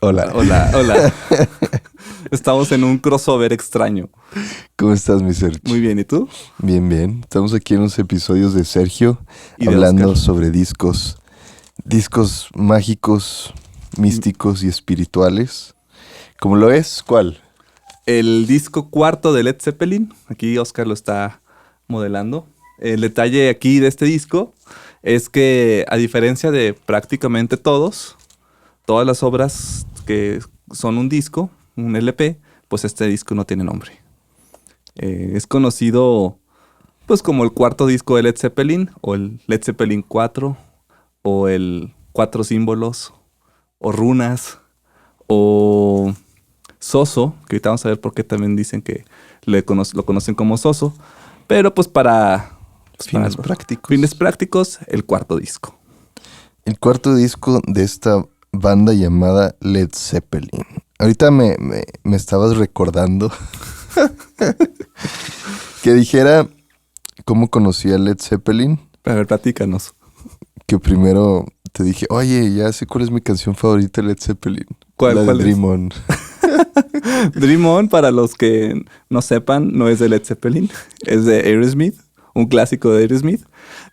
Hola. Hola, hola. Estamos en un crossover extraño. ¿Cómo estás, mi Sergio? Muy bien, ¿y tú? Bien, bien. Estamos aquí en unos episodios de Sergio Y de hablando Oscar. sobre discos. Discos mágicos, místicos y espirituales. ¿Cómo lo es? ¿Cuál? El disco cuarto de Led Zeppelin. Aquí Oscar lo está modelando. El detalle aquí de este disco es que, a diferencia de prácticamente todas las obras que son un disco, un LP, pues este disco no tiene nombre. Es conocido pues como el cuarto disco de Led Zeppelin, o el Led Zeppelin 4, o el Cuatro Símbolos, o Runas, o Soso, que ahorita vamos a ver por qué también dicen que lo conocen como Soso, pero pues Fines para prácticos. fines prácticos, el cuarto disco. El cuarto disco de esta banda llamada Led Zeppelin. Ahorita me estabas recordando que dijera cómo conocí a Led Zeppelin. A ver, platícanos. Que primero te dije, oye, ya sé cuál es mi canción favorita de Led Zeppelin. ¿Cuál La de es? Dream On. Dream On, para los que no sepan, no es de Led Zeppelin, es de Aerosmith, un clásico de Aerosmith.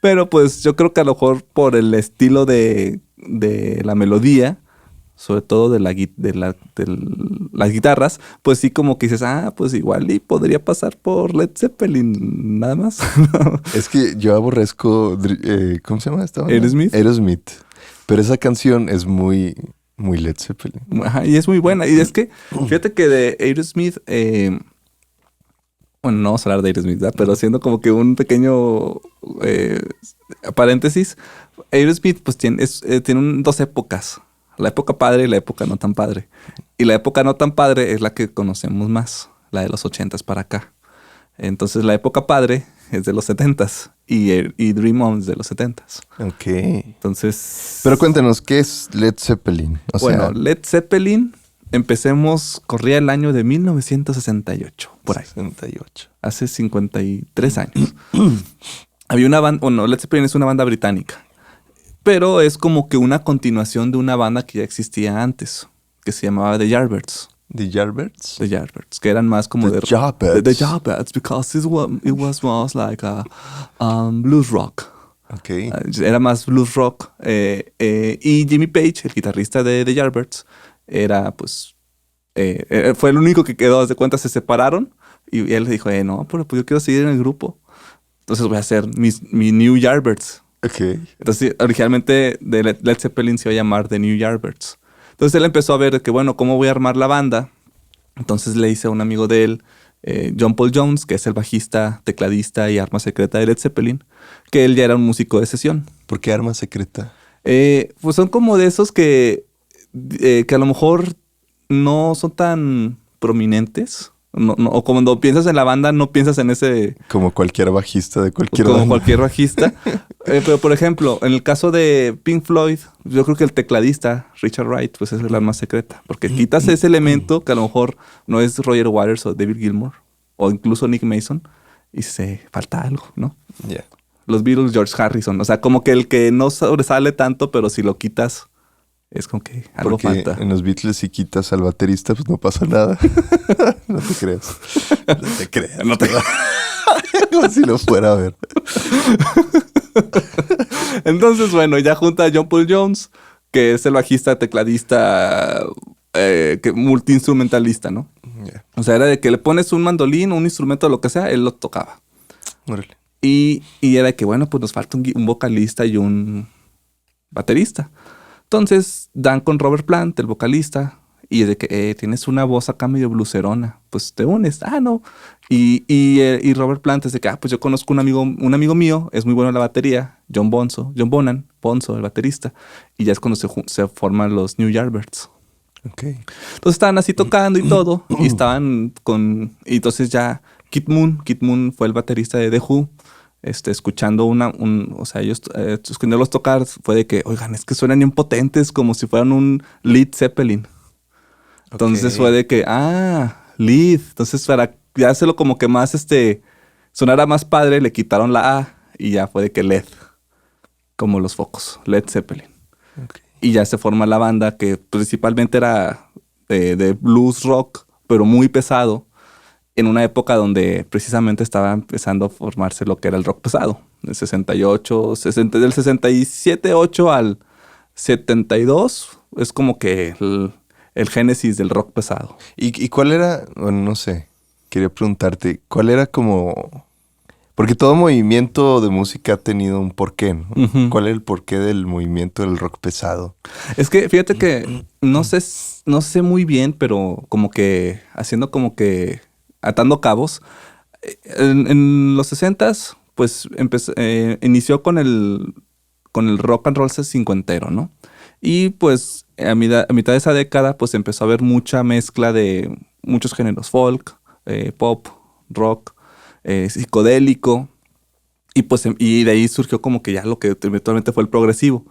Pero pues yo creo que a lo mejor por el estilo de la melodía, sobre todo de las guitarras, pues sí como que dices, pues igual y podría pasar por Led Zeppelin, nada más. Es que yo aborrezco, ¿cómo se llama esta banda? Aerosmith. Aerosmith. Pero esa canción es muy, muy Led Zeppelin. Ajá, y es muy buena. Y es que, fíjate que de Aerosmith, bueno, no vamos a hablar de Aerosmith, ¿verdad? Pero haciendo como que un pequeño paréntesis, Aerosmith pues tiene dos épocas. La época padre y la época no tan padre. Y la época no tan padre es la que conocemos más, la de los 80s para acá. Entonces la época padre es de los 70s y Dream On es de los 70s. Ok. Entonces... Pero cuéntanos, ¿qué es Led Zeppelin? Bueno, Led Zeppelin, corría el año de 1968, por ahí. 68. Hace 53 años. Había una banda, bueno, Led Zeppelin es una banda británica, pero es como que una continuación de una banda que ya existía antes, que se llamaba The Yardbirds. ¿The Yardbirds? The Yardbirds, que eran más como The de... Yardbirds. The Yardbirds, because it was more like a blues rock. Ok. Era más blues rock. Y Jimmy Page, el guitarrista de The Yardbirds, era pues... fue el único que quedó, de cuenta, se separaron. Y él dijo, no, pero pues yo quiero seguir en el grupo. Entonces voy a hacer mi New Yardbirds. Ok. Entonces, originalmente de Led Zeppelin se iba a llamar The New Yardbirds. Entonces él empezó a ver que, bueno, ¿cómo voy a armar la banda? Entonces le hice a un amigo de él, John Paul Jones, que es el bajista, tecladista y arma secreta de Led Zeppelin, que él ya era un músico de sesión. ¿Por qué arma secreta? Pues son como de esos que a lo mejor no son tan prominentes. O cuando piensas en la banda, no piensas en ese... Como cualquier bajista de cualquier Como banda. cualquier bajista. Pero, por ejemplo, en el caso de Pink Floyd, yo creo que el tecladista, Richard Wright, pues es el arma secreta. Porque quitas ese elemento que a lo mejor no es Roger Waters o David Gilmour, o incluso Nick Mason, y se falta algo, ¿no? Ya. Los Beatles, George Harrison. O sea, como que el que no sobresale tanto, pero si lo quitas, es como que algo Porque falta. en los Beatles, si quitas al baterista, pues no pasa nada. No te creas. No te creas. No te- Como si lo fuera a ver. Entonces, bueno, ya junta a John Paul Jones, que es el bajista, tecladista, multiinstrumentalista, ¿no? Ya. O sea, era de que le pones un mandolín, un instrumento, lo que sea, él lo tocaba. Órale. Y era de que, bueno, pues nos falta un vocalista y un baterista. Entonces dan con Robert Plant, el vocalista, y es de que tienes una voz acá medio blucerona, pues te unes. No. Y Robert Plant es de que, pues yo conozco un amigo mío, es muy bueno en la batería, John Bonham, el baterista, y ya es cuando se forman los New Yardbirds. Ok. Entonces estaban así tocando y todo, y y entonces ya Kid Moon fue el baterista de The Who, escuchando o sea, ellos escuchándolos tocar, fue de que, oigan, es que suenan bien potentes, como si fueran un Led Zeppelin. Entonces Ok. fue de que, Led. Entonces para ya hacerlo como que más, sonara más padre, le quitaron la A y ya fue de que Led, como los focos, Led Zeppelin. Ok. Y ya se forma la banda que principalmente era de blues rock, pero muy pesado, en una época donde precisamente estaba empezando a formarse lo que era el rock pesado. Del 68, del 67, 8 al 72 es como que el génesis del rock pesado. ¿Y cuál era? Bueno, no sé. Quería preguntarte, ¿cuál era como...? Porque todo movimiento de música ha tenido un porqué, ¿no? Ujú. ¿Cuál es el porqué del movimiento del rock pesado? Es que fíjate que no sé muy bien, pero como que haciendo como que atando cabos. En los 60s, pues inició con el rock and roll cincuentero, ¿no? Y pues a mitad de esa década, pues empezó a haber mucha mezcla de muchos géneros, folk, pop, rock, psicodélico. Y pues y de ahí surgió como que ya lo que eventualmente fue el progresivo.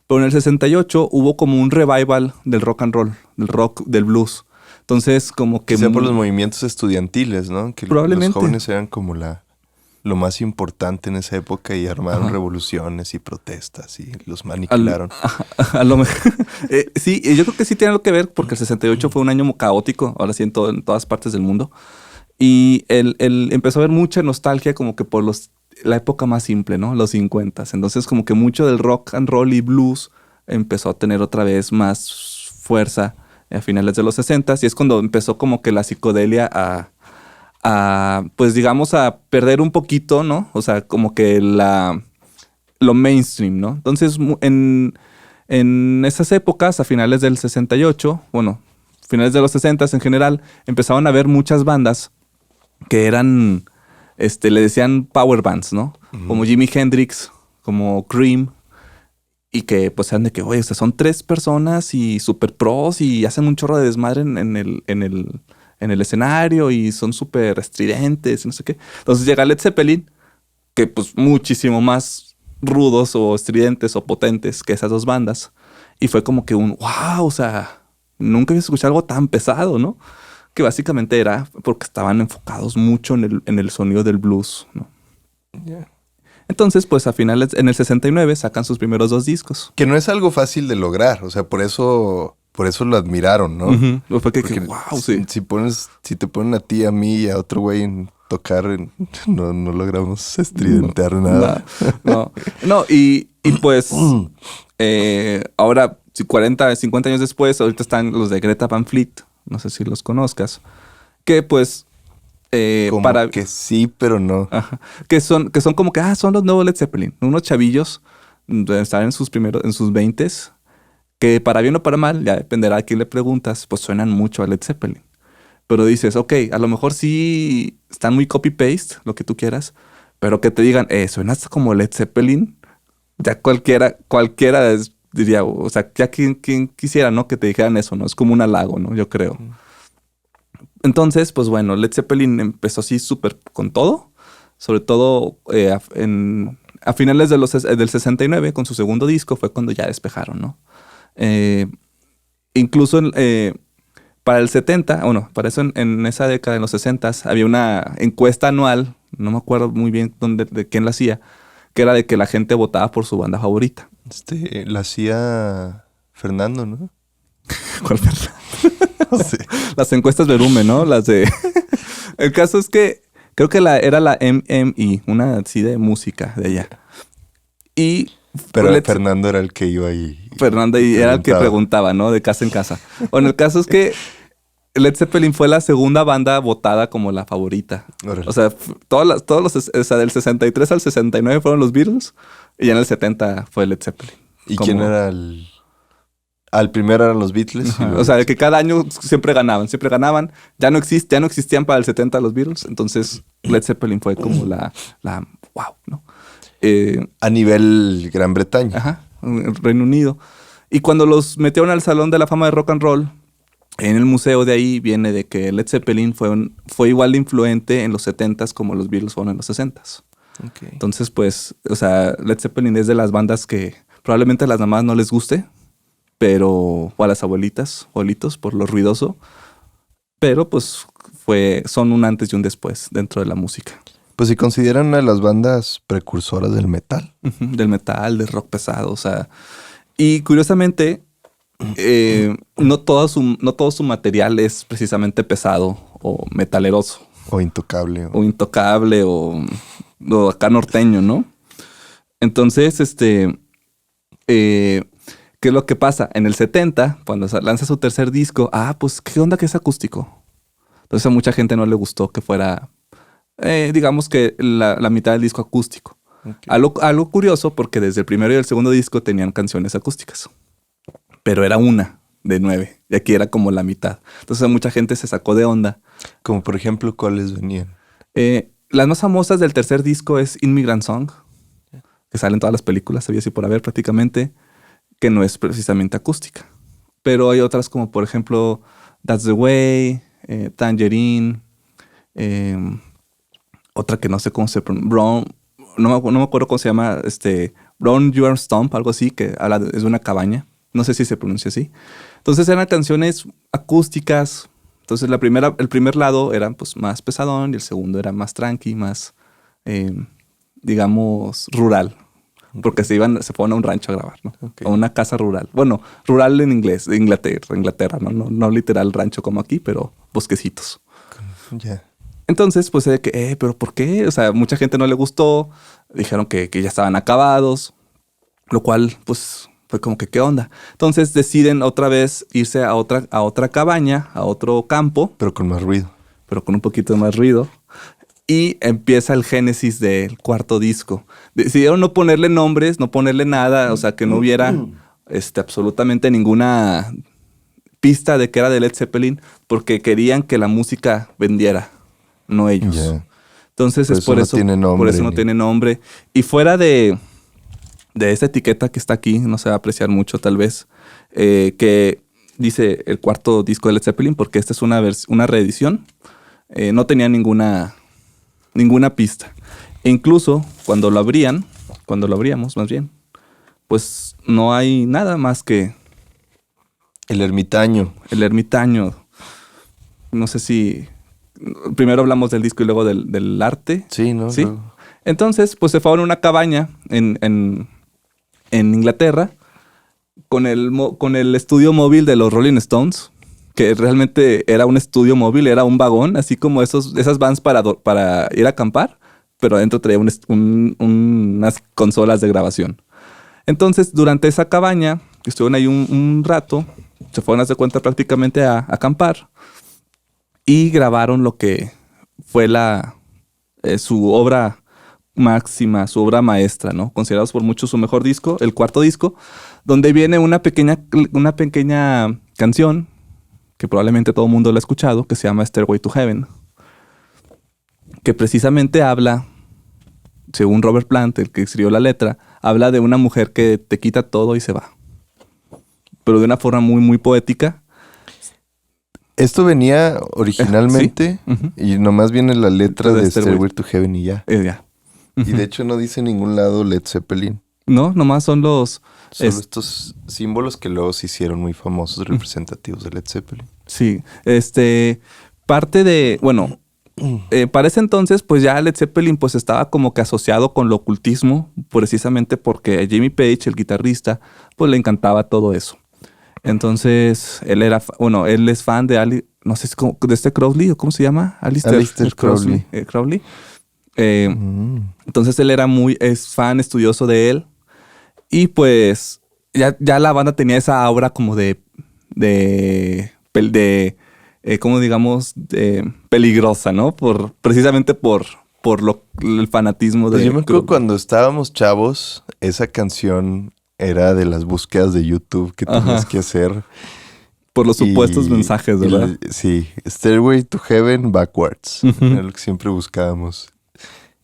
Pero en el 68 hubo como un revival del rock and roll, del rock, del blues. Entonces, como que Quizá por los movimientos estudiantiles, ¿no? Que los probablemente. jóvenes eran como lo más importante en esa época y armaron Ajá. revoluciones y protestas y los Al- aniquilaron. a lo mejor. Sí, yo creo que sí tiene algo que ver porque el 68 fue un año caótico, ahora sí en todas partes del mundo. Y empezó a haber mucha nostalgia como que por la época más simple, ¿no? Los 50. Entonces como que mucho del rock and roll y blues empezó a tener otra vez más fuerza a finales de los 60 y es cuando empezó como que la psicodelia pues digamos, a perder un poquito, ¿no? O sea, como que lo mainstream, ¿no? Entonces, en esas épocas, a finales del 68, bueno, finales de los 60 en general, empezaban a haber muchas bandas que eran, le decían power bands, ¿no? Como Jimi Hendrix, como Cream, y que pues eran de que, oye, o sea, son 3 personas y super pros y hacen un chorro de desmadre en el escenario y son súper estridentes y no sé qué. Entonces llega Led Zeppelin, que pues muchísimo más rudos o estridentes o potentes que esas dos bandas. Y fue como que wow, o sea, nunca había escuchado algo tan pesado, ¿no? Que básicamente era porque estaban enfocados mucho en el sonido del blues, ¿no? Ya. Entonces, pues a finales, en el 69 sacan sus primeros 2 discos. Que no es algo fácil de lograr, o sea, por eso lo admiraron, ¿no? Ujú. Fue que, Porque wow, sí. si te ponen a ti, a mí y a otro güey en tocar, no logramos estridentear nada. No, y pues ahora, 40, 50 años después, ahorita están los de Greta Van Fleet, no sé si los conozcas, que pues Como para... que sí, pero no. Ajá. Que son como que, son los nuevos Led Zeppelin. Unos chavillos, están en sus 20s, que para bien o para mal, ya dependerá a quién le preguntas, pues suenan mucho a Led Zeppelin. Pero dices, ok, a lo mejor sí están muy copy-paste, lo que tú quieras, pero que te digan, suenas como Led Zeppelin, ya diría, o sea, ya quien quisiera, ¿no? Que te dijeran eso, ¿no? Es como un halago, ¿no? Yo creo. Entonces, pues bueno, Led Zeppelin empezó así súper con todo, sobre todo a finales del 69, con su segundo disco, fue cuando ya despejaron, ¿no? Eh, incluso para el 70, bueno, para eso en esa década, en los 60, había una encuesta anual, no me acuerdo muy bien de quién la hacía, que era de que la gente votaba por su banda favorita. La hacía Fernando, ¿no? ¿Cuál fue? Sí. Las encuestas Verume, ¿no? Las de... El caso es que creo que era la MMI, una así de música de allá. Y Pero Fernando era el que iba ahí. Fernanda y era el que preguntaba, ¿no? De casa en casa. Bueno, el caso es que Led Zeppelin fue la segunda banda votada como la favorita. Órale. O sea, o sea, del 63 al 69 fueron los Beatles y ya en el 70 fue Led Zeppelin. ¿Y quién era el...? Al primero eran los Beatles. Ajá. O sea, que cada año siempre ganaban. Ya no existían para el 70 los Beatles. Entonces, Led Zeppelin fue como la wow, ¿no? A nivel Gran Bretaña. Ajá, Reino Unido. Y cuando los metieron al Salón de la Fama de Rock and Roll, en el museo de ahí viene de que Led Zeppelin fue igual de influente en los 70s como los Beatles fueron en los 60s. Okay. Entonces, pues, o sea, Led Zeppelin es de las bandas que probablemente a las mamás no les guste, pero, o a las abuelitas, abuelitos, por lo ruidoso, pero pues son un antes y un después dentro de la música. Pues se consideran una de las bandas precursoras del metal. Del metal, del rock pesado, o sea, Y curiosamente, no todo su material es precisamente pesado o metaleroso. O intocable. O intocable o acá norteño, ¿no? Entonces, ¿qué es lo que pasa? En el 70, cuando lanza su tercer disco, pues, ¿qué onda que es acústico? Entonces a mucha gente no le gustó que fuera, digamos que la mitad del disco acústico. Okay. Algo curioso, porque desde el primero y el segundo disco tenían canciones acústicas, pero era una de 9, y aquí era como la mitad. Entonces mucha gente se sacó de onda. Como por ejemplo, ¿cuáles venían? Las más famosas del tercer disco es Immigrant Song, que sale en todas las películas, había así por haber prácticamente, que no es precisamente acústica. Pero hay otras como por ejemplo That's the Way, Tangerine, otra que no sé cómo se pronuncia, Brown, no me acuerdo cómo se llama, Brown You Are Stomp, algo así, que es de una cabaña, no sé si se pronuncia así. Entonces eran canciones acústicas. Entonces el primer lado era pues más pesadón y el segundo era más tranqui, más, digamos, rural. Porque se fueron a un rancho a grabar, ¿no? Okay. A una casa rural. Bueno, rural en inglés, de Inglaterra, ¿no? No literal rancho como aquí, pero bosquecitos. Ya. Yeah. Entonces, pues, ¿pero por qué? O sea, mucha gente no le gustó. Dijeron que ya estaban acabados. Lo cual, pues, fue como que, ¿qué onda? Entonces deciden otra vez irse a otra cabaña, a otro campo. Pero con más ruido. Pero con un poquito más ruido. Y empieza el génesis del cuarto disco. Decidieron no ponerle nombres, no ponerle nada, o sea, que no hubiera absolutamente ninguna pista de que era de Led Zeppelin, porque querían que la música vendiera, no ellos. Yeah. Entonces por eso no tiene nombre. Y fuera de esta etiqueta que está aquí, no se va a apreciar mucho tal vez, que dice el cuarto disco de Led Zeppelin, porque esta es una reedición, no tenía ninguna pista. E incluso cuando lo abríamos más bien, pues no hay nada más que el ermitaño. No sé si primero hablamos del disco y luego del arte. Sí, ¿no? Sí. No. Entonces, pues se fue a una cabaña en Inglaterra con el estudio móvil de los Rolling Stones, que realmente era un estudio móvil, era un vagón, así como esas vans para ir a acampar, pero adentro traía unas consolas de grabación. Entonces, durante esa cabaña, estuvieron ahí un rato, se fueron a hacer cuenta prácticamente a acampar y grabaron lo que fue su obra máxima, su obra maestra, ¿no? Considerados por muchos su mejor disco, el cuarto disco, donde viene una pequeña canción que probablemente todo el mundo lo ha escuchado, que se llama Stairway to Heaven, que precisamente habla, según Robert Plant, el que escribió la letra, habla de una mujer que te quita todo y se va. Pero de una forma muy, muy poética. Esto venía originalmente y nomás viene la letra de Stairway to Heaven y ya. Ya. Y de hecho no dice en ningún lado Led Zeppelin. No, nomás son estos símbolos que luego se hicieron muy famosos, representativos de Led Zeppelin. Sí, parte de, bueno, para ese entonces, pues ya Led Zeppelin pues estaba como que asociado con lo ocultismo, precisamente porque a Jimmy Page, el guitarrista, pues le encantaba todo eso. Entonces, él es fan de no sé, de este Crowley, ¿o cómo se llama? Aleister Crowley. Crowley. Entonces él es fan estudioso de él. Y pues ya la banda tenía esa aura como como digamos, peligrosa, ¿no? Precisamente por el fanatismo de... Pues yo me acuerdo cuando estábamos chavos, esa canción era de las búsquedas de YouTube que tenías que hacer. Por los supuestos mensajes, ¿verdad? Sí, Stairway to Heaven backwards. Era lo que siempre buscábamos.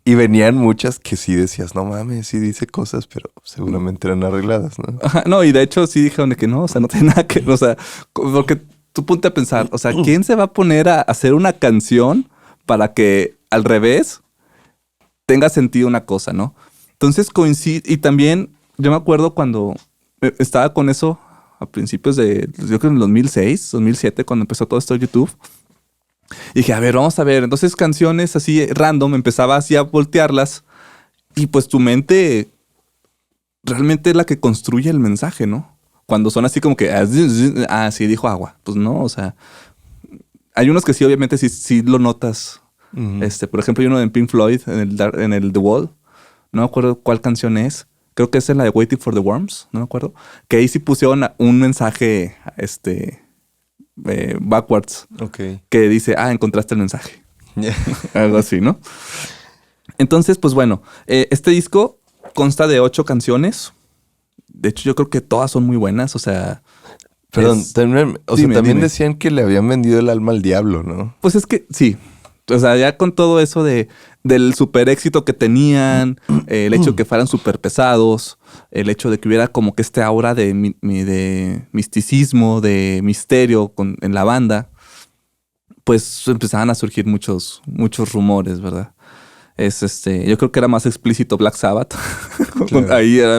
Y venían muchas que sí decías, no mames, sí dice cosas, pero seguramente eran arregladas, ¿no? Ajá, no, y de hecho sí dijeron que no, o sea, no tiene nada que... O sea, porque tú ponte a pensar, o sea, ¿quién se va a poner a hacer una canción para que al revés tenga sentido una cosa, ¿no? Entonces coincide, y también yo me acuerdo cuando estaba con eso a principios yo creo en el 2006, 2007, cuando empezó todo esto de YouTube. Y dije, a ver, vamos a ver. Entonces canciones así random, empezaba así a voltearlas. Y pues tu mente realmente es la que construye el mensaje, ¿no? Cuando son así como que, sí, dijo agua. Pues no, o sea, hay unos que sí, obviamente, sí lo notas. Por ejemplo, hay uno de Pink Floyd en el The Wall. No me acuerdo cuál canción es. Creo que es en la de Waiting for the Worms, no me acuerdo. Que ahí sí pusieron un mensaje, backwards. Ok. Que dice, encontraste el mensaje. Algo así, ¿no? Entonces, pues bueno, este disco consta de 8 canciones. De hecho, yo creo que todas son muy buenas, o sea... Perdón, también dime. decían que le habían vendido el alma al diablo, ¿no? Pues es que sí. O sea, ya con todo eso del super éxito que tenían, el hecho de que fueran súper pesados, el hecho de que hubiera como que este aura de misticismo, de misterio en la banda, pues empezaban a surgir muchos rumores, ¿verdad? Yo creo que era más explícito Black Sabbath. Claro. Ahí era,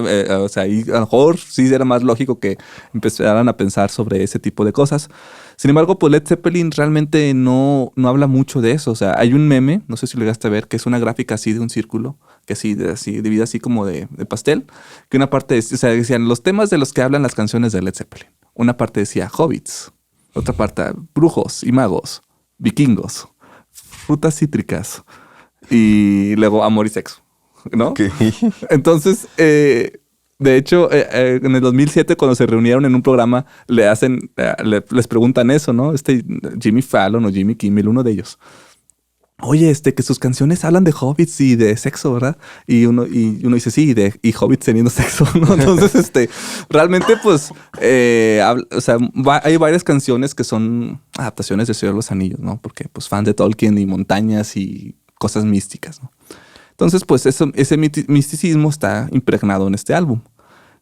ahí a lo mejor sí era más lógico que empezaran a pensar sobre ese tipo de cosas. Sin embargo, pues Led Zeppelin realmente no habla mucho de eso. O sea, hay un meme, no sé si lo llegaste a ver, que es una gráfica así de un círculo, que así dividida así como de pastel, que una parte decían los temas de los que hablan las canciones de Led Zeppelin. Una parte decía hobbits, otra parte brujos y magos, vikingos, frutas cítricas, y luego amor y sexo, ¿no? Okay. Entonces, de hecho, en el 2007, cuando se reunieron en un programa, les preguntan eso, ¿no? Jimmy Fallon o Jimmy Kimmel, uno de ellos. Oye, que sus canciones hablan de hobbits y de sexo, ¿verdad? Y uno dice, sí, y hobbits teniendo sexo, ¿no? Entonces, realmente, pues, hay varias canciones que son adaptaciones de Señor de los Anillos, ¿no? Porque, pues, fan de Tolkien y montañas y cosas místicas, ¿no? Entonces, pues ese misticismo está impregnado en este álbum.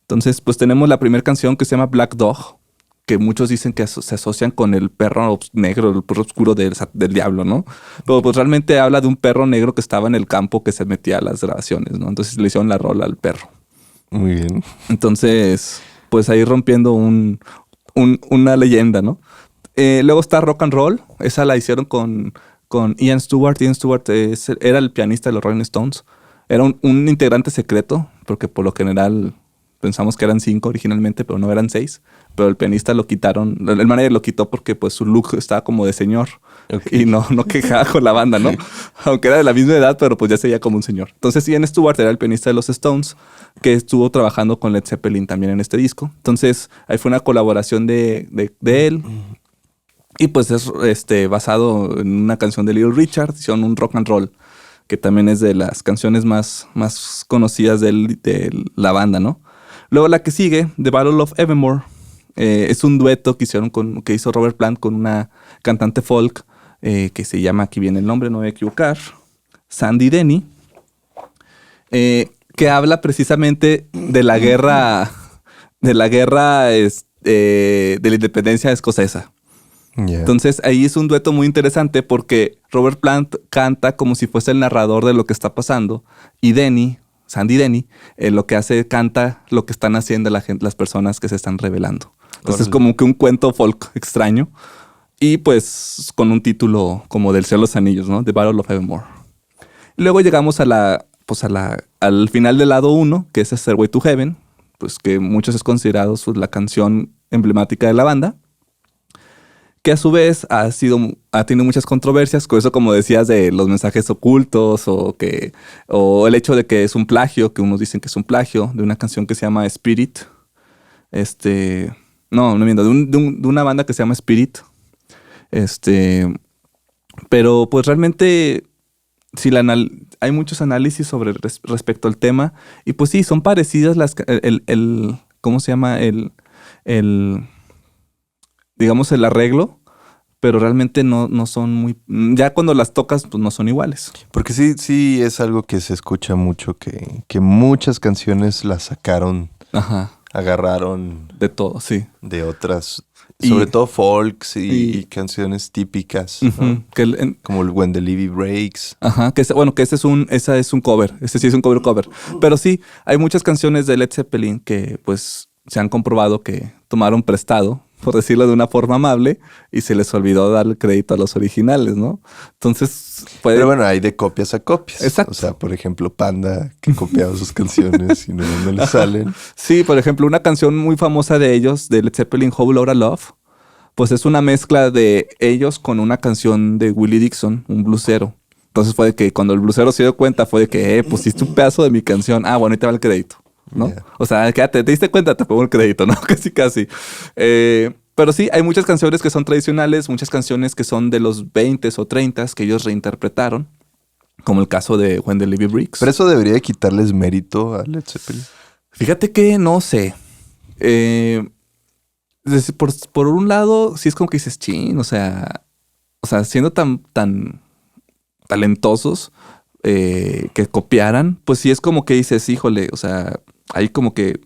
Entonces, pues tenemos la primera canción que se llama Black Dog, que muchos dicen que se asocian con el perro negro, el perro oscuro del diablo, ¿no? Pero pues realmente habla de un perro negro que estaba en el campo que se metía a las grabaciones, ¿no? Entonces le hicieron la rola al perro. Muy bien. Entonces, pues ahí rompiendo una leyenda, ¿no? Luego está Rock and Roll. Esa la hicieron con Ian Stewart. Ian Stewart era el pianista de los Rolling Stones. Era un integrante secreto, porque por lo general pensamos que eran 5 originalmente, pero no eran 6. Pero el pianista lo quitaron, el manager lo quitó porque pues su look estaba como de señor. Okay. Y no quejaba con la banda, ¿no? Aunque era de la misma edad, pero pues ya se veía como un señor. Entonces Ian Stewart era el pianista de los Stones, que estuvo trabajando con Led Zeppelin también en este disco. Entonces ahí fue una colaboración de él. Y pues es basado en una canción de Little Richard, hicieron un rock and roll, que también es de las canciones más conocidas de la banda, ¿no? Luego la que sigue, The Battle of Evermore, es un dueto que hizo Robert Plant con una cantante folk que se llama, aquí viene el nombre, no voy a equivocar, Sandy Denny, que habla precisamente de la guerra de la independencia escocesa. Yeah. Entonces ahí es un dueto muy interesante porque Robert Plant canta como si fuese el narrador de lo que está pasando y Sandy Denny, lo que hace, canta lo que están haciendo las personas que se están rebelando. Entonces es como que un cuento folk extraño y pues con un título como del Señor de los Anillos, ¿no? The Battle of Evermore. Y luego llegamos al final del lado 1, que es Stairway to Heaven, pues que muchos es considerado la canción emblemática de la banda, que a su vez ha tenido muchas controversias con eso, como decías, de los mensajes ocultos o el hecho de que es un plagio, que unos dicen que es un plagio de una canción que se llama Spirit. No miento, de una banda que se llama Spirit. Pero pues realmente hay muchos análisis respecto al tema y pues sí, son parecidas ¿cómo se llama? Digamos el arreglo, pero realmente no son muy... Ya cuando las tocas, pues no son iguales. Porque sí es algo que se escucha mucho, que muchas canciones las sacaron, agarraron... De todo, sí. De otras, sobre todo folks y canciones típicas, ¿no? Como el When the Levee Breaks. Ajá, que ese es un cover, ese sí es un cover. Pero sí, hay muchas canciones de Led Zeppelin que pues se han comprobado que tomaron prestado por decirlo de una forma amable, y se les olvidó dar el crédito a los originales, ¿no? Entonces, Pero bueno, hay de copias a copias. Exacto. O sea, por ejemplo, Panda, que copiaba sus canciones y no le salen. Sí, por ejemplo, una canción muy famosa de ellos, de Led Zeppelin, Whole Lotta Love, pues es una mezcla de ellos con una canción de Willie Dixon, un blusero. Entonces fue de que cuando el blusero se dio cuenta, fue de que, pusiste un pedazo de mi canción. Ah, bueno, ahí te va el crédito, ¿no? Yeah. O sea, quédate, te diste cuenta, te pongo el crédito, ¿no? Casi, casi. Pero sí, hay muchas canciones que son tradicionales, muchas canciones que son de los 20s o 30s que ellos reinterpretaron, como el caso de When the Levee Breaks. Pero eso debería quitarles mérito a Led Zeppelin. Fíjate que no sé. Por un lado, sí es como que dices, chin, o sea, siendo tan talentosos que copiaran, pues sí es como que dices, híjole, o sea, ahí como que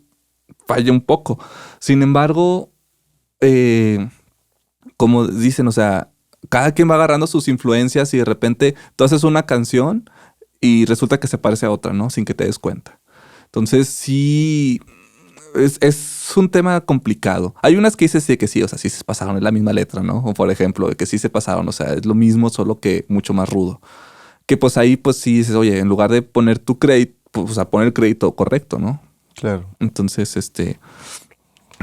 falla un poco. Sin embargo, como dicen, o sea, cada quien va agarrando sus influencias y de repente tú haces una canción y resulta que se parece a otra, ¿no? Sin que te des cuenta. Entonces sí, es un tema complicado. Hay unas que dices sí que sí, o sea, sí se pasaron, es la misma letra, ¿no? O por ejemplo, que sí se pasaron, o sea, es lo mismo, solo que mucho más rudo. Que pues ahí pues sí dices, oye, en lugar de poner tu crédito, pues, o sea, poner el crédito correcto, ¿no? Claro. Entonces,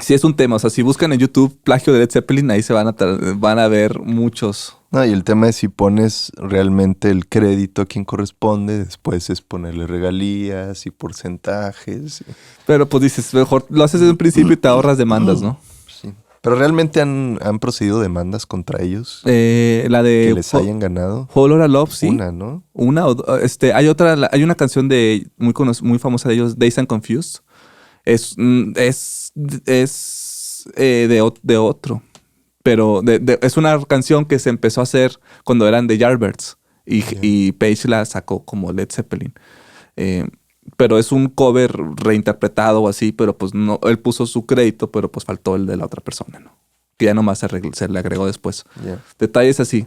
sí es un tema. O sea, si buscan en YouTube plagio de Led Zeppelin, ahí se van a ver muchos. No, y el tema es si pones realmente el crédito a quien corresponde, después es ponerle regalías y porcentajes. Pero pues dices, mejor lo haces desde un principio y te ahorras demandas, ¿no? Sí. Pero realmente han procedido demandas contra ellos La de que les hayan ganado. Whole Lotta Love, sí. Una, ¿no? Hay otra, hay una canción de muy famosa de ellos, Dazed and Confused. Es de otro. Pero es una canción que se empezó a hacer cuando eran de Yardbirds. Y Page la sacó como Led Zeppelin. Pero es un cover reinterpretado o así, pero pues no, él puso su crédito, pero pues faltó el de la otra persona, ¿no? Que ya nomás se le agregó después. Yeah. Detalles así.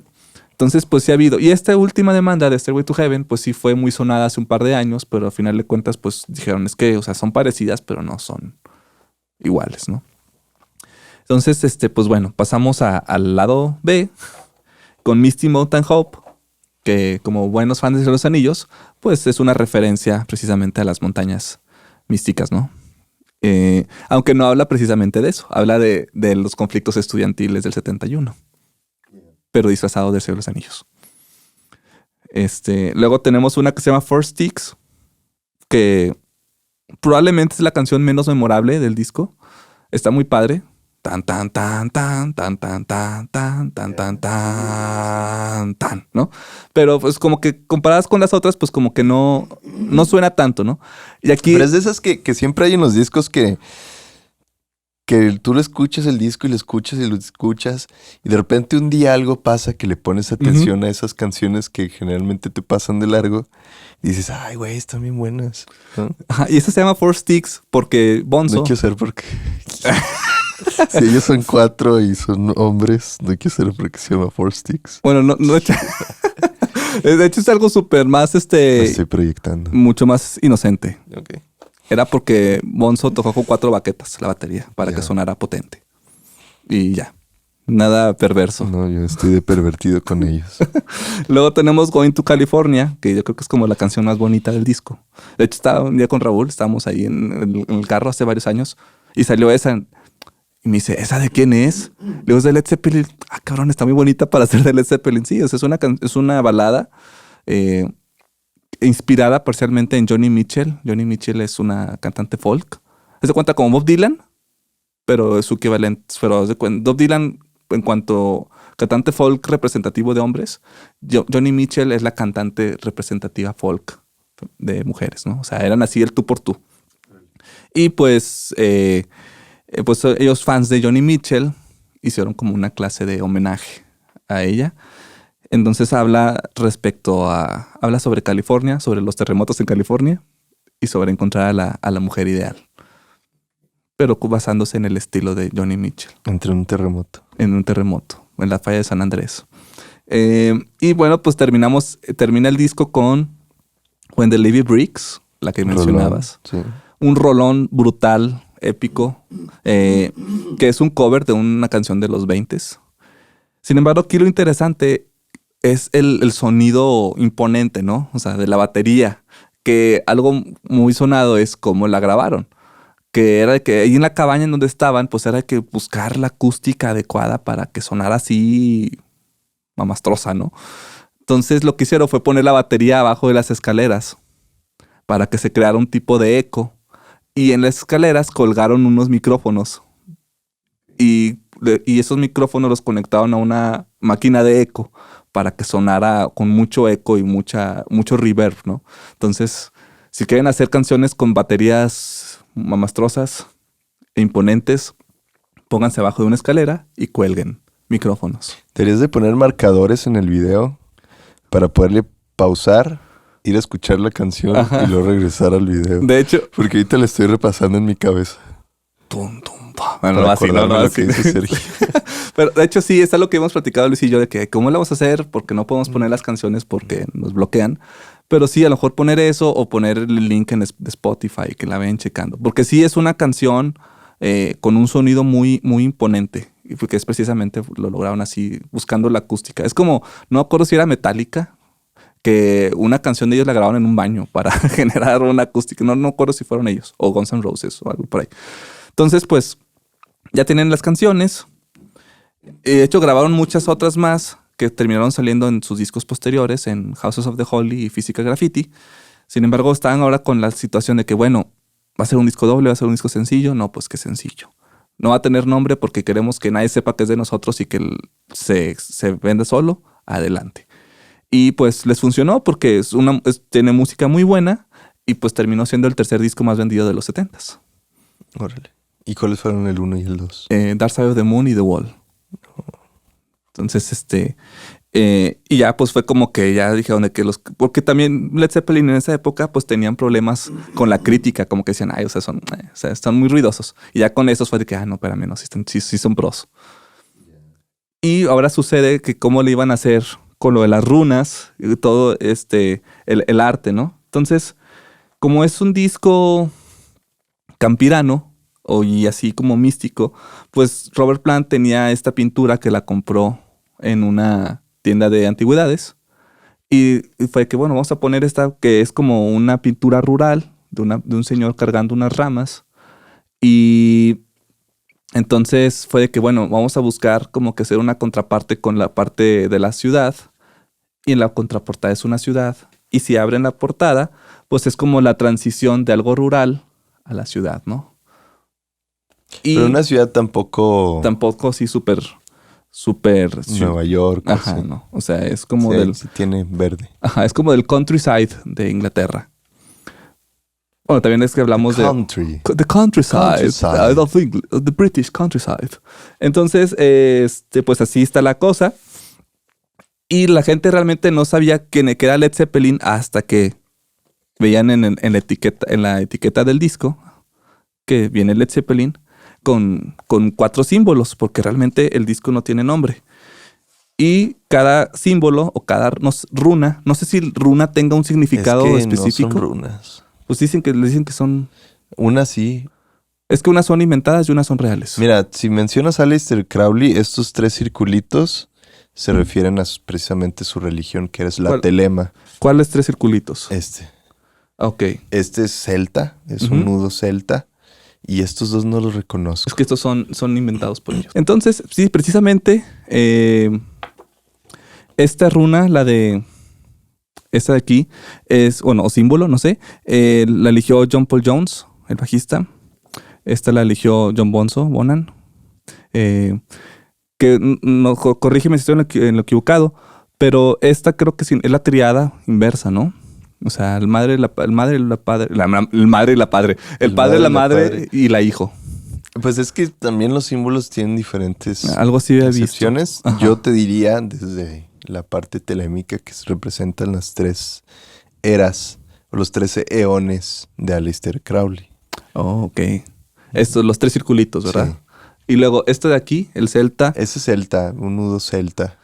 Entonces, pues sí ha habido. Y esta última demanda de Stairway to Heaven, pues sí fue muy sonada hace un par de años, pero al final de cuentas, pues dijeron, es que, o sea, son parecidas, pero no son iguales, ¿no? Entonces, pues bueno, pasamos al lado B con Misty Mountain Hope, que como buenos fans de los anillos, pues es una referencia precisamente a las montañas místicas, ¿no? Aunque no habla precisamente de eso, habla de los conflictos estudiantiles del 71, pero disfrazado de Señor de los Anillos. Luego tenemos una que se llama Four Sticks, que probablemente es la canción menos memorable del disco. Está muy padre. Tan, tan, tan, tan, tan, tan, tan, tan, tan, tan, tan, tan, ¿no? Pero pues como que comparadas con las otras, pues como que no suena tanto, ¿no? Y aquí... Pero es de esas que siempre hay en los discos que tú lo escuchas el disco y lo escuchas y de repente un día algo pasa que le pones atención a esas canciones que generalmente te pasan de largo y dices, ay, güey, están bien buenas, ¿no? Ajá, y esa se llama Four Sticks porque Bonzo... No quiero saber por qué. Si ellos son 4 y son hombres, no quiero saber por qué se llama Four Sticks. Bueno, no de hecho es algo súper más, Lo estoy proyectando. mucho más inocente. Ok. Era porque Bonzo tocó con 4 baquetas la batería para que sonara potente. Y ya. Nada perverso. No, yo estoy de pervertido con ellos. Luego tenemos Going to California, que yo creo que es como la canción más bonita del disco. De hecho, estaba un día con Raúl, estábamos ahí en el carro hace varios años y salió esa. Y me dice, ¿esa de quién es? Le digo, es de Led Zeppelin. Ah, cabrón, está muy bonita para ser de Led Zeppelin. Sí, o sea, es una balada inspirada parcialmente en Joni Mitchell. Joni Mitchell es una cantante folk. Se cuenta como Bob Dylan, pero es su equivalente. Pero Bob Dylan, en cuanto cantante folk representativo de hombres, Joni Mitchell es la cantante representativa folk de mujeres, ¿no? O sea, eran así el tú por tú. Y pues ellos fans de Joni Mitchell hicieron como una clase de homenaje a ella. Entonces habla sobre California, sobre los terremotos en California y sobre encontrar a la mujer ideal. Pero basándose en el estilo de Joni Mitchell. Entre un terremoto. En un terremoto, en la falla de San Andrés. Y bueno, pues termina el disco con When the Levee Breaks, la que mencionabas. Rolón, sí. Un rolón brutal, épico, que es un cover de una canción de los 20s. Sin embargo, aquí lo interesante es el sonido imponente, ¿no? O sea, de la batería, que algo muy sonado es cómo la grabaron. Que era de que ahí en la cabaña en donde estaban, pues era de que buscar la acústica adecuada para que sonara así mamastrosa, ¿no? Entonces lo que hicieron fue poner la batería abajo de las escaleras para que se creara un tipo de eco. Y en las escaleras colgaron unos micrófonos. Y esos micrófonos los conectaron a una máquina de eco para que sonara con mucho eco y mucho reverb, ¿no? Entonces, si quieren hacer canciones con baterías mamastrosas e imponentes, pónganse abajo de una escalera y cuelguen micrófonos. Deberías de poner marcadores en el video para poderle pausar, ir a escuchar la canción y luego regresar al video. De hecho, porque ahorita la estoy repasando en mi cabeza. Bueno, para así, no, acordarme lo así. que dice Sergio. Pero de hecho sí, está lo que hemos platicado Luis y yo de que cómo lo vamos a hacer porque no podemos poner las canciones porque nos bloquean. Pero sí, a lo mejor poner eso o poner el link de Spotify que la vayan checando. Porque sí es una canción con un sonido muy, muy imponente. Y porque es precisamente lo lograron así, buscando la acústica. Es como, no me acuerdo si era Metallica, que una canción de ellos la grabaron en un baño para generar una acústica. No me acuerdo si fueron ellos o Guns N' Roses o algo por ahí. Entonces, pues, ya tienen las canciones. De hecho, grabaron muchas otras más que terminaron saliendo en sus discos posteriores, en Houses of the Holy y Physical Graffiti. Sin embargo, están ahora con la situación de que, bueno, ¿va a ser un disco doble? ¿Va a ser un disco sencillo? No, pues qué sencillo. No va a tener nombre porque queremos que nadie sepa que es de nosotros y que se vende solo. Adelante. Y pues les funcionó porque tiene música muy buena y pues terminó siendo el tercer disco más vendido de los 70s. Órale. ¿Y cuáles fueron el 1 y el 2? Dark Side of the Moon y The Wall. Entonces, y ya pues fue como que ya dijeron de que porque también Led Zeppelin en esa época pues tenían problemas con la crítica, como que decían, ay, o sea, están muy ruidosos. Y ya con esos fue de que, no, espérame, no, sí son pros. Y ahora sucede que cómo le iban a hacer con lo de las runas y todo el arte, ¿no? Entonces, como es un disco campirano, y así como místico, pues Robert Plant tenía esta pintura que la compró en una tienda de antigüedades y fue que, bueno, vamos a poner esta que es como una pintura rural de un señor cargando unas ramas y entonces fue de que, bueno, vamos a buscar como que hacer una contraparte con la parte de la ciudad y en la contraportada es una ciudad y si abren la portada, pues es como la transición de algo rural a la ciudad, ¿no? Pero una ciudad tampoco así súper Nueva York. Ajá, así. no. O sea, es como sí tiene verde. Ajá, es como del countryside de Inglaterra. Bueno, también es que hablamos The countryside of England, the British countryside. Entonces, pues así está la cosa. Y la gente realmente no sabía quién era Led Zeppelin hasta que veían en la etiqueta del disco que viene Led Zeppelin con 4 símbolos, porque realmente el disco no tiene nombre. Y cada símbolo o cada runa, no sé si runa tenga un significado específico. No son runas. Pues dicen que son... Unas sí. Es que unas son inventadas y unas son reales. Mira, si mencionas a Aleister Crowley, estos 3 circulitos se refieren a precisamente su religión, que es la telema. ¿Cuáles 3 circulitos? Ok. Este es celta, es un nudo celta. Y estos 2 no los reconozco. Es que estos son inventados por ellos. Entonces, sí, precisamente esta runa, esta de aquí, es, bueno, o símbolo, no sé, la eligió John Paul Jones, el bajista. Esta la eligió John Bonham. Que no, corrígeme si estoy en lo equivocado, pero esta creo que es la triada inversa, ¿no? O sea, el padre, la madre y la hijo. Pues es que también los símbolos tienen diferentes algo así había excepciones. Yo te diría desde la parte telémica que se representan las 3 eras o los 13 eones de Aleister Crowley. Oh, ok. Estos, los 3 circulitos, ¿verdad? Sí. Y luego este de aquí, el celta. Ese es celta, un nudo celta.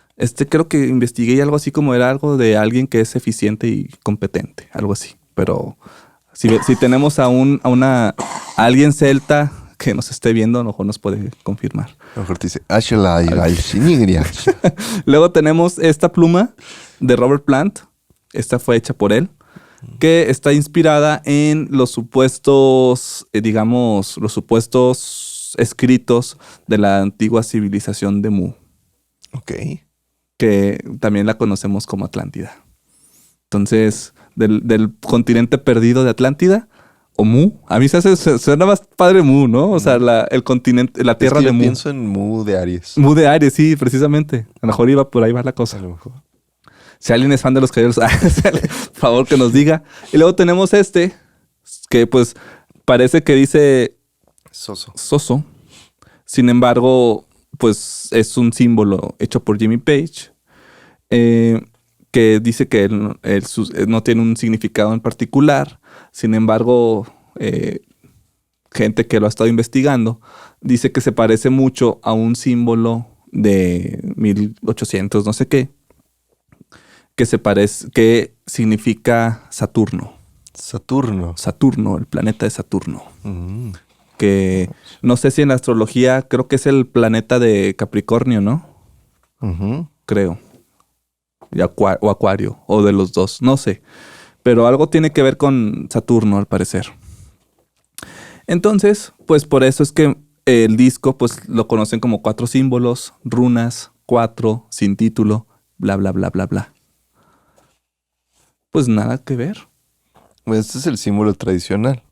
Creo que investigué y algo así como era algo de alguien que es eficiente y competente, algo así. Pero si tenemos a alguien celta que nos esté viendo, a lo mejor nos puede confirmar. A lo mejor te dice, Ashela y Sinigria. Luego tenemos esta pluma de Robert Plant. Esta fue hecha por él, que está inspirada en los supuestos, los supuestos escritos de la antigua civilización de Mu, Ok. que también la conocemos como Atlántida. Entonces, del continente perdido de Atlántida, o Mu, a mí suena más padre Mu, ¿no? O sea, el continente, la tierra de yo Mu. pienso en Mu de Aries. Mu de Aries, sí, precisamente. A lo mejor iba por ahí va la cosa. A lo mejor. Si alguien es fan de los caballeros, por favor que nos diga. Y luego tenemos este, que pues parece que dice Soso. Sin embargo, pues es un símbolo hecho por Jimmy Page, que dice que no tiene un significado en particular. Sin embargo, gente que lo ha estado investigando dice que se parece mucho a un símbolo de 1800, no sé qué, que significa Saturno. Saturno, el planeta de Saturno. Que no sé si en la astrología creo que es el planeta de Capricornio, ¿no? Creo. O Acuario, o de los dos, no sé. Pero algo tiene que ver con Saturno, al parecer. Entonces, pues por eso es que el disco, pues lo conocen como 4 símbolos, runas, 4, sin título, bla, bla, bla, bla, bla. Pues nada que ver. Bueno, este es el símbolo tradicional.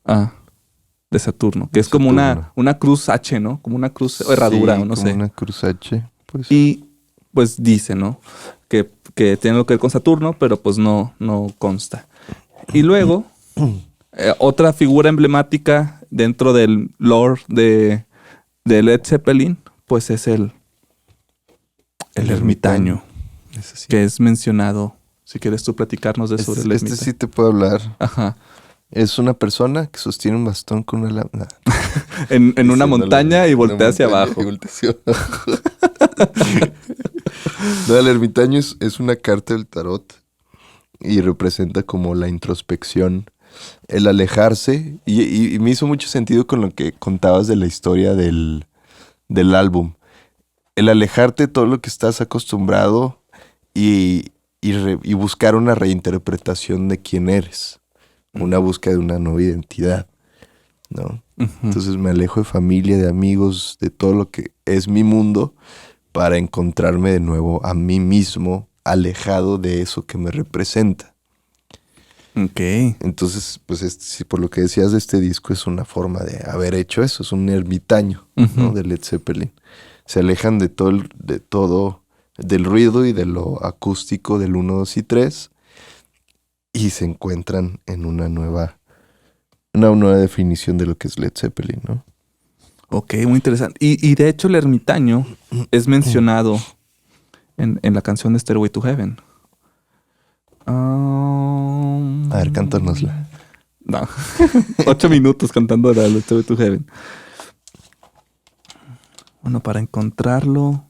De Saturno, que es como una cruz H, ¿no? Como una cruz herradura, o no sé. Una cruz H. Pues. Y pues dice, ¿no? Que tiene algo que ver con Saturno, pero pues no consta. Y luego, otra figura emblemática dentro del lore de Led Zeppelin, pues es el ermitaño. Sí. Que es mencionado. Si quieres tú platicarnos de sobre el ermitaño. Este sí te puedo hablar. Ajá. Es una persona que sostiene un bastón con una lámpara. en una montaña y voltea hacia abajo. No, el ermitaño es una carta del tarot y representa como la introspección, el alejarse. Y me hizo mucho sentido con lo que contabas de la historia del álbum. El alejarte de todo lo que estás acostumbrado y buscar una reinterpretación de quién eres. Una búsqueda de una nueva identidad, ¿no? Entonces me alejo de familia, de amigos, de todo lo que es mi mundo para encontrarme de nuevo a mí mismo, alejado de eso que me representa. Ok. Entonces, pues por lo que decías de este disco, es una forma de haber hecho eso. Es un ermitaño, ¿no? De Led Zeppelin. Se alejan de todo, del ruido y de lo acústico del 1, 2 y 3. Y se encuentran en una nueva definición de lo que es Led Zeppelin, ¿no? Ok, muy interesante. Y de hecho el ermitaño es mencionado en la canción de Stairway to Heaven. A ver, cántanosla. No. 8 minutos cantando la de Stairway to Heaven. Bueno, para encontrarlo...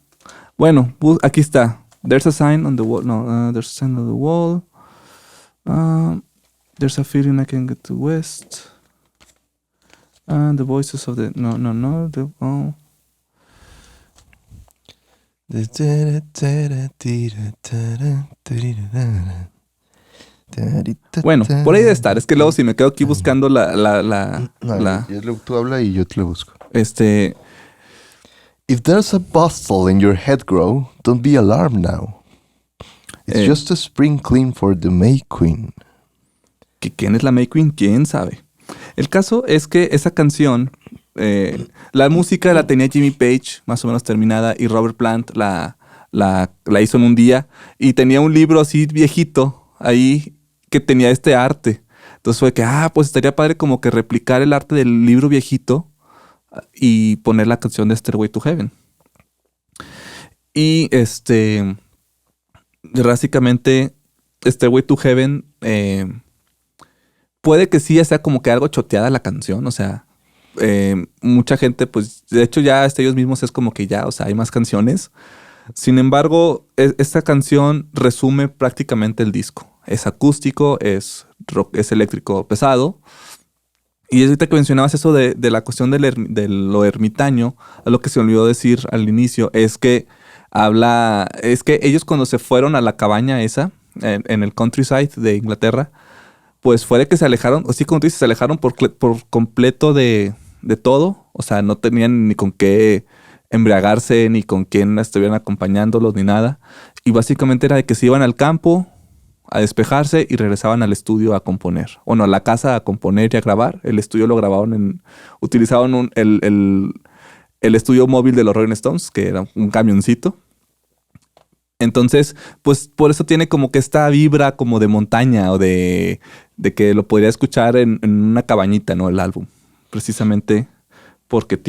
Bueno, aquí está. There's a sign on the wall. No, there's a sign on the wall. There's a feeling I can get to west. The voices of the... No. Bueno, por ahí debe estar. Es que luego si me quedo aquí buscando Tú habla y yo te lo busco. If there's a bustle in your head grow, don't be alarmed now. It's just a spring clean for the May Queen. ¿Quién es la May Queen? ¿Quién sabe? El caso es que esa canción, la música la tenía Jimmy Page más o menos terminada y Robert Plant la hizo en un día y tenía un libro así viejito ahí que tenía este arte. Entonces fue que, pues estaría padre como que replicar el arte del libro viejito y poner la canción de Stairway to Heaven. Y básicamente Stairway to Heaven puede que sí sea como que algo choteada la canción, o sea, mucha gente, pues, de hecho ya hasta ellos mismos es como que ya, o sea, hay más canciones. Sin embargo, esta canción resume prácticamente el disco. Es acústico, es rock, es eléctrico pesado Y ahorita que mencionabas eso de la cuestión de lo ermitaño, lo que se me olvidó decir al inicio es que ellos cuando se fueron a la cabaña esa, en el countryside de Inglaterra, pues fue de que se alejaron, o sí, como tú dices, se alejaron por completo de todo. O sea, no tenían ni con qué embriagarse, ni con quién estuvieran acompañándolos, ni nada. Y básicamente era de que se iban al campo a despejarse y regresaban al estudio a componer. Bueno, a la casa a componer y a grabar. El estudio lo grababan utilizaban el estudio móvil de los Rolling Stones, que era un camioncito. Entonces, pues por eso tiene como que esta vibra como de montaña o de que lo podría escuchar en una cabañita, ¿no? El álbum. Precisamente porque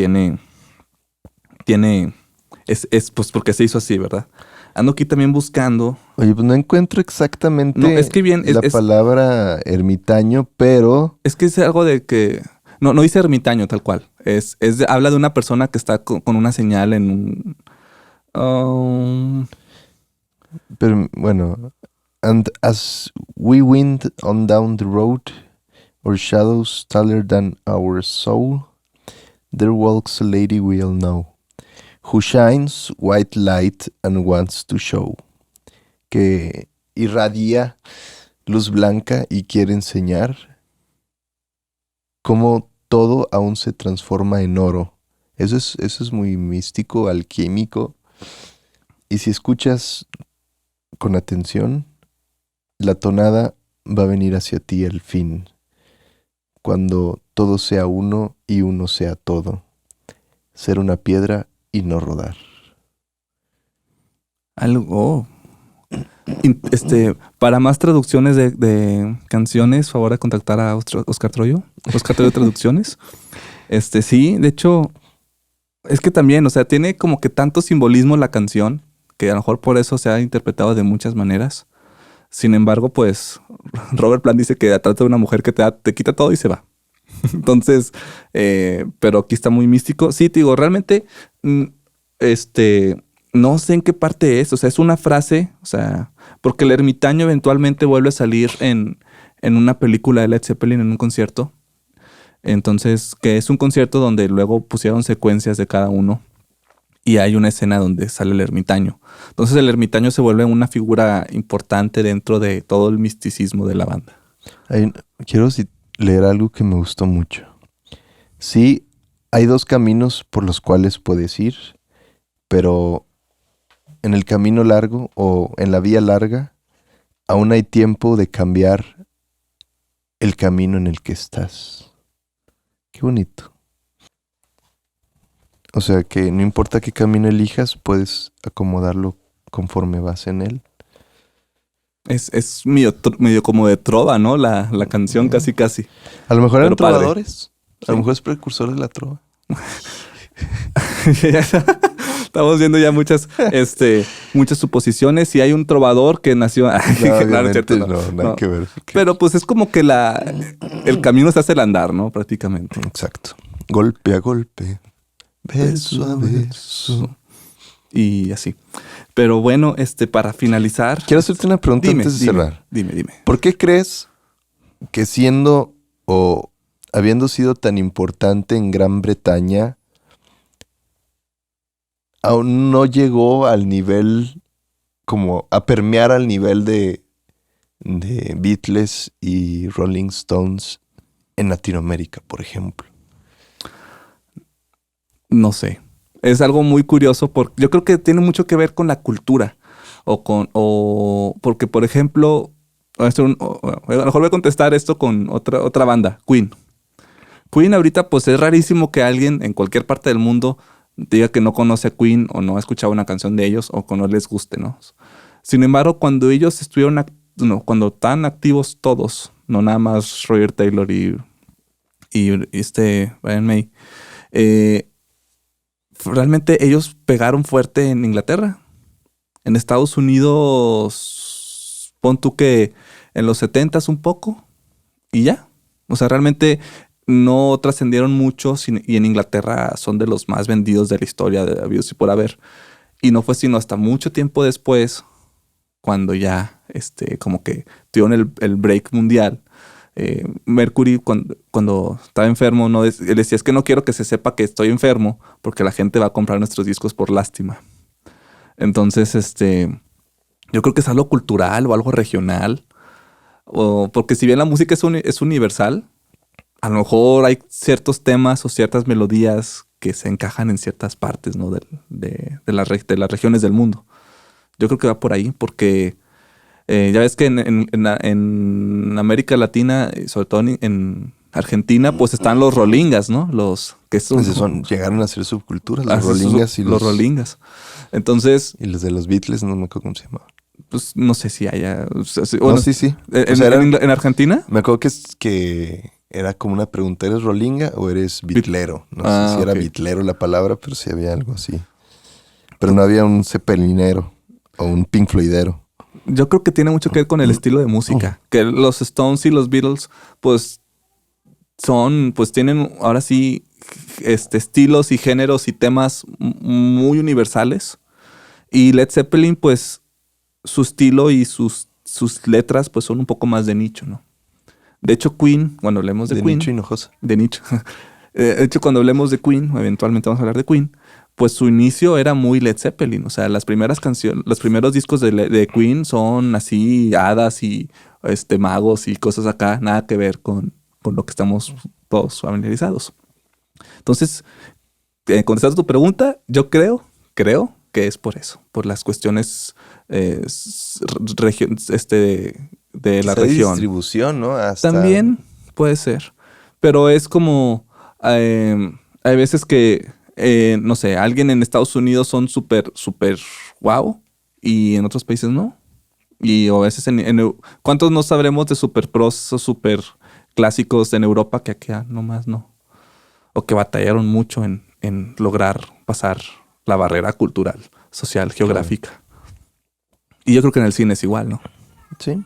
es pues porque se hizo así, ¿verdad? Ando aquí también buscando. Oye, pues no encuentro exactamente No, es que bien, la palabra ermitaño, pero... Es que es algo de que... No dice ermitaño tal cual. Habla de una persona que está con una señal en un... Pero bueno, and as we wind on down the road, our shadows taller than our soul, there walks a lady we all know, who shines white light and wants to show. Que irradia luz blanca y quiere enseñar cómo todo aún se transforma en oro. Eso es muy místico, alquímico. Y si escuchas con atención, la tonada va a venir hacia ti al fin, cuando todo sea uno y uno sea todo, ser una piedra y no rodar. Algo. Para más traducciones de canciones, favor de contactar a Oscar Troyo. Oscar Troyo Traducciones. Sí, de hecho, es que también, o sea, tiene como que tanto simbolismo la canción, que a lo mejor por eso se ha interpretado de muchas maneras. Sin embargo, pues, Robert Plant dice que trata de una mujer que te quita todo y se va. Entonces, pero aquí está muy místico. Sí, te digo, realmente, no sé en qué parte es. O sea, es una frase, o sea, porque el ermitaño eventualmente vuelve a salir en una película de Led Zeppelin, en un concierto. Entonces, que es un concierto donde luego pusieron secuencias de cada uno. Y hay una escena donde sale el ermitaño. Entonces el ermitaño se vuelve una figura importante dentro de todo el misticismo de la banda. Quiero leer algo que me gustó mucho. Sí, hay dos caminos por los cuales puedes ir, pero en el camino largo o en la vía larga, aún hay tiempo de cambiar el camino en el que estás. Qué bonito. O sea que no importa qué camino elijas, puedes acomodarlo conforme vas en él. Es medio como de trova, ¿no? La canción casi. A lo mejor eran Pero padre. trovadores. A lo mejor es precursor de la trova. Estamos viendo ya muchas suposiciones. Y hay un trovador que nació... Nada que ver. Pero pues es como que el camino se hace el andar, ¿no? Prácticamente. Exacto. Golpe a golpe. Beso a beso. Y así. Pero bueno, para finalizar... Quiero hacerte una pregunta antes de cerrar. Dime. ¿Por qué crees que siendo o habiendo sido tan importante en Gran Bretaña, aún no llegó al nivel, como a permear al nivel de Beatles y Rolling Stones en Latinoamérica, por ejemplo? No sé. Es algo muy curioso porque yo creo que tiene mucho que ver con la cultura. Porque, por ejemplo, a lo mejor voy a contestar esto con otra banda, Queen. Queen ahorita, pues es rarísimo que alguien en cualquier parte del mundo diga que no conoce a Queen o no ha escuchado una canción de ellos o que no les guste, ¿no? Sin embargo, cuando ellos estuvieron, cuando estaban activos todos, no nada más Roger Taylor y Brian May, realmente ellos pegaron fuerte en Inglaterra. En Estados Unidos, pon tú que en los 70s un poco y ya. O sea, realmente no trascendieron mucho y en Inglaterra son de los más vendidos de la historia de habidos y por haber. Y no fue sino hasta mucho tiempo después, cuando ya como que tuvieron el break mundial, Mercury cuando estaba enfermo, él decía, es que no quiero que se sepa que estoy enfermo porque la gente va a comprar nuestros discos por lástima. Entonces, yo creo que es algo cultural o algo regional. Porque si bien la música es universal, a lo mejor hay ciertos temas o ciertas melodías que se encajan en ciertas partes, ¿no? de las regiones del mundo. Yo creo que va por ahí, porque ya ves que en América Latina, y sobre todo en Argentina, pues están los rolingas, ¿no? Los que llegaron a ser subculturas, los rolingas los rolingas. Entonces. Y los de los Beatles, no me acuerdo cómo se llamaban. Pues no sé si haya. Bueno, sí. ¿En Argentina? Me acuerdo que era como una pregunta: ¿eres rolinga o eres bitlero? No sé si era bitlero la palabra, pero sí había algo así. Pero no había un Zeppelinero o un Pink Floydero. Yo creo que tiene mucho que ver con el estilo de música. Que los Stones y los Beatles, pues tienen ahora sí estilos y géneros y temas muy universales. Y Led Zeppelin, pues su estilo y sus letras, pues son un poco más de nicho, ¿no? De hecho, Queen, cuando hablemos de Queen. De nicho hinojosa. De nicho. De hecho, cuando hablemos de Queen, eventualmente vamos a hablar de Queen, pues su inicio era muy Led Zeppelin. O sea, las primeras canciones, los primeros discos de Queen son así, hadas y magos y cosas acá, nada que ver con lo que estamos todos familiarizados. Entonces, contestando tu pregunta, yo creo que es por eso, por las cuestiones de la región. Distribución, ¿no? También puede ser, pero es como hay veces que no sé, alguien en Estados Unidos son súper wow y en otros países no. Y a veces ¿cuántos no sabremos de super pros o super clásicos en Europa que aquí nomás no? O que batallaron mucho en lograr pasar la barrera cultural, social, geográfica. Claro. Y yo creo que en el cine es igual, ¿no? Sí.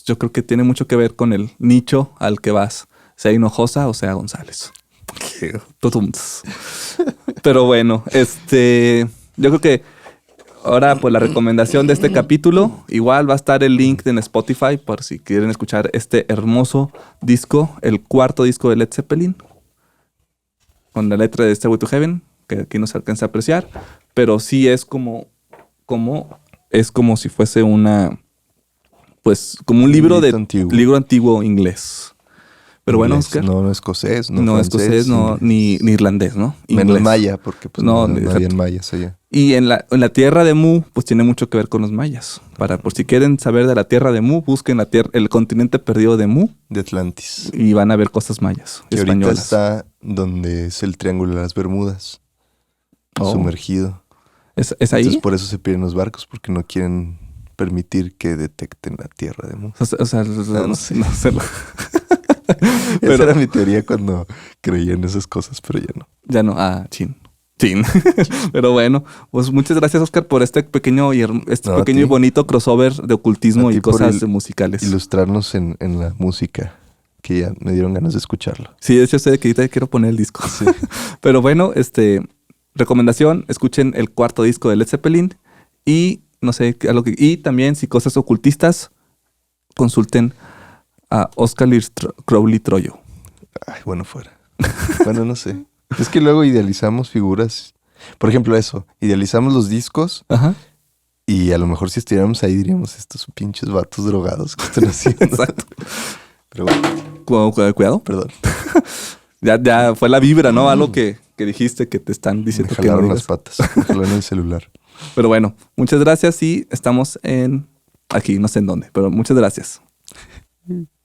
Yo creo que tiene mucho que ver con el nicho al que vas, sea Hinojosa o sea González. Pero bueno, yo creo que ahora pues la recomendación de este capítulo, igual va a estar el link en Spotify por si quieren escuchar este hermoso disco, el cuarto disco de Led Zeppelin, con la letra de Stairway to Heaven, que aquí no se alcanza a apreciar, pero sí es como si fuese como un libro antiguo inglés. Pero inglés, bueno, Oscar. No escocés, no francés, escocés, ni irlandés, ¿no? Inglés. Menos maya, porque pues no habían mayas allá. Y en la tierra de Mu, pues tiene mucho que ver con los mayas. Por si quieren saber de la tierra de Mu, busquen el continente perdido de Mu. De Atlantis. Y van a ver cosas mayas, que españolas. Ahorita está donde es el Triángulo de las Bermudas. Sumergido. ¿Es ahí? Entonces por eso se pierden los barcos, porque no quieren permitir que detecten la tierra de Mu. No sé. Esa era mi teoría cuando creía en esas cosas, pero ya no. Ya no. Chin. Pero bueno, pues muchas gracias, Oscar, por este pequeño y bonito crossover de ocultismo y cosas musicales. Ilustrarnos en la música, que ya me dieron ganas de escucharlo. Sí, de hecho sé que ahorita quiero poner el disco. Sí. Pero bueno, recomendación, escuchen el cuarto disco de Led Zeppelin y no sé, y también si cosas ocultistas, consulten a Oscar Crowley Troyo. Ay, bueno, fuera. Bueno, no sé. Es que luego idealizamos figuras. Por ejemplo, idealizamos los discos. Ajá. Y a lo mejor si estuviéramos ahí diríamos, estos pinches vatos drogados que están haciendo. Exacto. Pero bueno. Cuidado. Perdón. Ya fue la vibra, ¿no? Algo que dijiste que te están diciendo que no jalaron las patas. Me jalaron el celular. Pero bueno, muchas gracias y estamos aquí, no sé en dónde, pero muchas gracias.